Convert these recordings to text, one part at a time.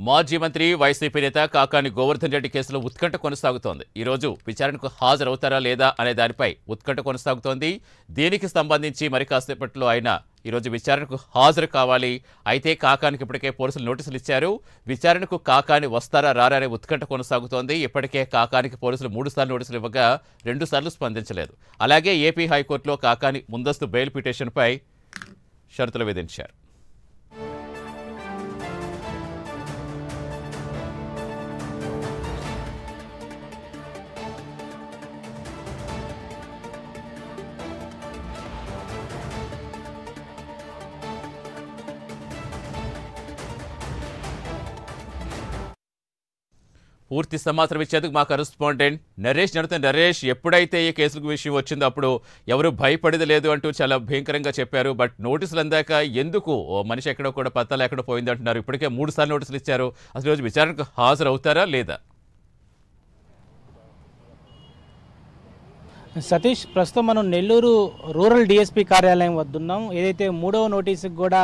మాజీ మంత్రి వైసీపీ నేత కాకాని గోవర్ధన్ రెడ్డి కేసులో ఉత్కంఠ కొనసాగుతోంది. ఈ రోజు విచారణకు హాజరవుతారా లేదా అనే దానిపై ఉత్కంఠ కొనసాగుతోంది. దీనికి సంబంధించి మరి కాసేపట్లో ఆయన ఈరోజు విచారణకు హాజరు కావాలి. అయితే కాకానికి ఇప్పటికే పోలీసులు నోటీసులు ఇచ్చారు. విచారణకు కాకాని వస్తారా రారా అనే ఉత్కంఠ కొనసాగుతోంది. ఇప్పటికే కాకానికి పోలీసులు 3 సార్లు నోటీసులు ఇవ్వగా 2 సార్లు స్పందించలేదు. అలాగే ఏపీ హైకోర్టులో కాకాని ముందస్తు బెయిల్ పిటిషన్పై షరతులు విధించారు. పూర్తి సమాచారం ఇచ్చేందుకు మా కరెస్పాండెంట్ నరేష్ నరేష్, ఎప్పుడైతే ఈ కేసు విషయం వచ్చిందో అప్పుడు ఎవరు భయపడేది లేదు అంటూ చాలా భయంకరంగా చెప్పారు. బట్ నోటీసులు అందాక ఎందుకు మనిషి ఎక్కడో కూడా పత్తా లేకుండా పోయింది అంటున్నారు. ఇప్పటికే 3 సార్లు నోటీసులు ఇచ్చారు. అసలు రోజు విచారణకు హాజరు అవుతారా లేదా? సతీష్, ప్రస్తుతం మనం నెల్లూరు రూరల్ డిఎస్పీ కార్యాలయం వద్దున్నాం. ఏదైతే 3వ నోటీసుకు కూడా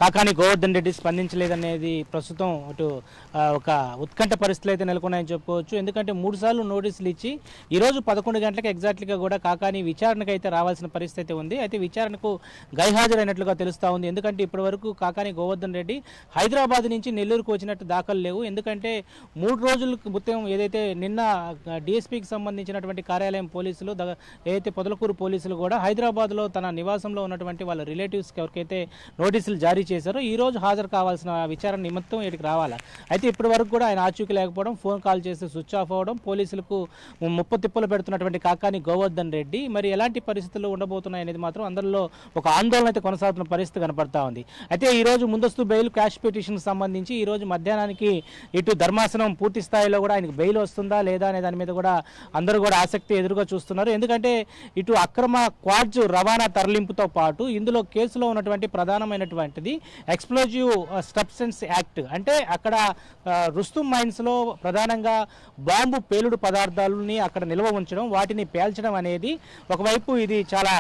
కాకాని గోవర్ధన్ రెడ్డి స్పందించలేదనేది ప్రస్తుతం అటు ఒక ఉత్కంఠ పరిస్థితులు అయితే నెలకొన్నాయని చెప్పుకోవచ్చు. ఎందుకంటే 3 సార్లు నోటీసులు ఇచ్చి ఈరోజు 11 గంటలకు ఎగ్జాక్ట్లీగా కూడా కాకాని విచారణకు అయితే రావాల్సిన పరిస్థితి ఉంది. అయితే విచారణకు గైహాజరైనట్లుగా తెలుస్తూ ఉంది. ఎందుకంటే ఇప్పటివరకు కాకాని గోవర్ధన్ రెడ్డి హైదరాబాద్ నుంచి నెల్లూరుకు వచ్చినట్టు దాఖలు లేవు. ఎందుకంటే 3 రోజులకు మొత్తం ఏదైతే నిన్న డిఎస్పీకి సంబంధించినటువంటి కార్యాలయం పోలీసులు ఏదైతే పొదలకూరు పోలీసులు కూడా హైదరాబాద్లో తన నివాసంలో ఉన్నటువంటి వాళ్ళ రిలేటివ్స్కి ఎవరికైతే నోటీసులు జారీ చేశారో ఈ రోజు హాజరు కావాల్సిన విచారణ నిమిత్తం ఇక్కడికి రావాలి. అయితే ఇప్పటి వరకు కూడా ఆయన ఆచూకీ లేకపోవడం, ఫోన్ కాల్ చేస్తే స్విచ్ ఆఫ్ అవ్వడం, పోలీసులకు ముప్పతిప్పలు పెడుతున్నటువంటి కాకాని గోవర్ధన్ రెడ్డి మరి ఎలాంటి పరిస్థితులు ఉండబోతున్నాయి అనేది మాత్రం అందరిలో ఒక ఆందోళన అయితే కొనసాగుతున్న పరిస్థితి కనపడతా ఉంది. అయితే ఈ రోజు ముందస్తు బెయిల్ క్యాష్ పిటిషన్ సంబంధించి ఈ రోజు మధ్యాహ్నానికి ఇటు ధర్మాసనం పూర్తి స్థాయిలో కూడా ఆయనకు బెయిల్ వస్తుందా లేదా అనే దాని మీద కూడా అందరూ కూడా ఆసక్తి ఎదురుగా చూస్తున్నారు. ఎందుకంటే ఇటు అక్రమ క్వాడ్జ్ రవాణా తరలింపుతో పాటు ఇందులో కేసులో ఉన్నటువంటి ప్రధానమైనటువంటిది ఎక్స్ప్లోజివ్ సబ్స్టెన్స్ యాక్ట్. అంటే అక్కడ రుస్తుం మైన్స్లో ప్రధానంగా బాంబు పేలుడు పదార్థాలని అక్కడ నిల్వ ఉంచడం, వాటిని పేల్చడం అనేది ఒకవైపు ఇది చాలా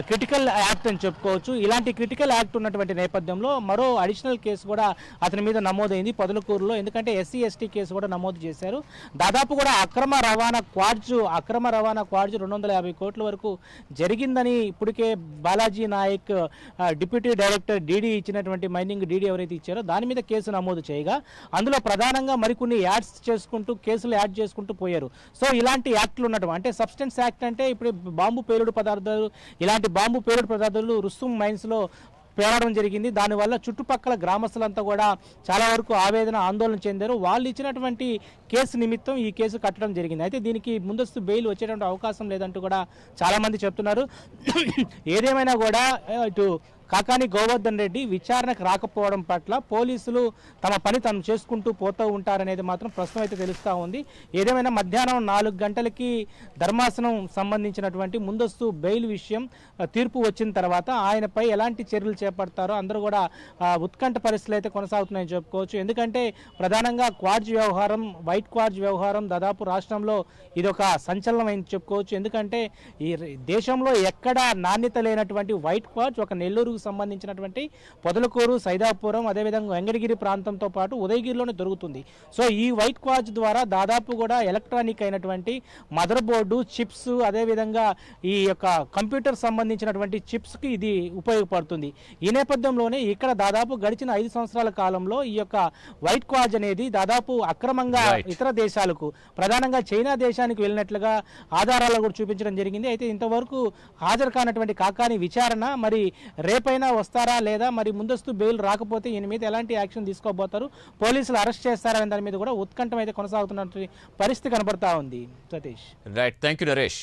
క్రిటికల్ యాక్ట్ అని చెప్పుకోవచ్చు. ఇలాంటి క్రిటికల్ యాక్ట్ ఉన్నటువంటి నేపథ్యంలో మరో అడిషనల్ కేసు కూడా అతని మీద నమోదైంది పొదలకూరులో. ఎందుకంటే ఎస్సీ ఎస్టీ కేసు కూడా నమోదు చేశారు. దాదాపు కూడా అక్రమ రవాణా క్వాడ్జ్ 250 కోట్ల వరకు జరిగిందని ఇప్పటికే Balaji Naik deputy director DD ఇచ్చినటువంటి మైనింగ్ డీడీ ఎవరైతే ఇచ్చారో దాని మీద కేసు నమోదు చేయగా అందులో ప్రధానంగా మరికొన్ని యాడ్స్ చేసుకుంటూ కేసులు యాడ్ చేసుకుంటూ పోయారు. సో ఇలాంటి యాక్ట్లు ఉండటం అంటే సబ్స్టెన్స్ యాక్ట్ అంటే ఇప్పుడు బాంబు పేలుడు పదార్థాలు, ఇలాంటి బాంబు పేలుడు పదార్థాలు రుస్తుం మైన్స్లో పేలడం జరిగింది. దానివల్ల చుట్టుపక్కల గ్రామస్తులంతా కూడా చాలా వరకు ఆందోళన చెందారు. వాళ్ళు ఇచ్చినటువంటి కేసు నిమిత్తం ఈ కేసు కట్టడం జరిగింది. అయితే దీనికి ముందస్తు బెయిల్ వచ్చేటువంటి అవకాశం లేదంటూ కూడా చాలామంది చెప్తున్నారు. ఏదేమైనా కూడా ఇటు కాకాని గోవర్ధన్ రెడ్డి విచారణకు రాకపోవడం పట్ల పోలీసులు తమ పని తాను చేసుకుంటూ పోతూ ఉంటారనేది మాత్రం ప్రస్తుతం అయితే తెలుస్తూ ఉంది. ఏదేమైనా మధ్యాహ్నం 4 గంటలకి ధర్మాసనం సంబంధించినటువంటి ముందస్తు బెయిల్ విషయం తీర్పు వచ్చిన తర్వాత ఆయనపై ఎలాంటి చర్యలు చేపడతారో అందరూ కూడా ఉత్కంఠ పరిస్థితులు అయితే కొనసాగుతున్నాయని చెప్పుకోవచ్చు. ఎందుకంటే ప్రధానంగా క్వాడ్జ్ వ్యవహారం, వైట్ క్వాడ్జ్ వ్యవహారం దాదాపు రాష్ట్రంలో ఇది ఒక సంచలనమైంది చెప్పుకోవచ్చు. ఎందుకంటే ఈ దేశంలో ఎక్కడ నాణ్యత లేనటువంటి వైట్ క్వాడ్జ్ ఒక నెల్లూరు సంబంధించినటువంటి పొదలకూరు, సైదాపురం, అదేవిధంగా వెంకటగిరి ప్రాంతంతో పాటు ఉదయగిరిలోనే దొరుకుతుంది. సో ఈ వైట్ క్వాడ్జ్ ద్వారా దాదాపు కూడా ఎలక్ట్రానిక్ అయినటువంటి మదర్ బోర్డు, చిప్స్, అదేవిధంగా ఈ యొక్క కంప్యూటర్ సంబంధించినటువంటి చిప్స్కి ఇది ఉపయోగపడుతుంది. ఈ నేపథ్యంలోనే ఇక్కడ దాదాపు గడిచిన 5 సంవత్సరాల కాలంలో ఈ యొక్క వైట్ క్వాడ్జ్ అనేది దాదాపు అక్రమంగా ఇతర దేశాలకు, ప్రధానంగా చైనా దేశానికి వెళ్ళినట్లుగా ఆధారాలు కూడా చూపించడం జరిగింది. అయితే ఇంతవరకు హాజరు కానటువంటి కాకాని విచారణ మరి రేపైనా వస్తారా లేదా, మరి ముందస్తు బెయిల్ రాకపోతే ఈయన మీద ఎలాంటి యాక్షన్ తీసుకోబోతారు, పోలీసులు అరెస్ట్ చేస్తారనే దాని మీద కూడా ఉత్కంఠం అయితే కొనసాగుతున్న పరిస్థితి కనబడతా ఉంది. Satish, right, thank you Naresh.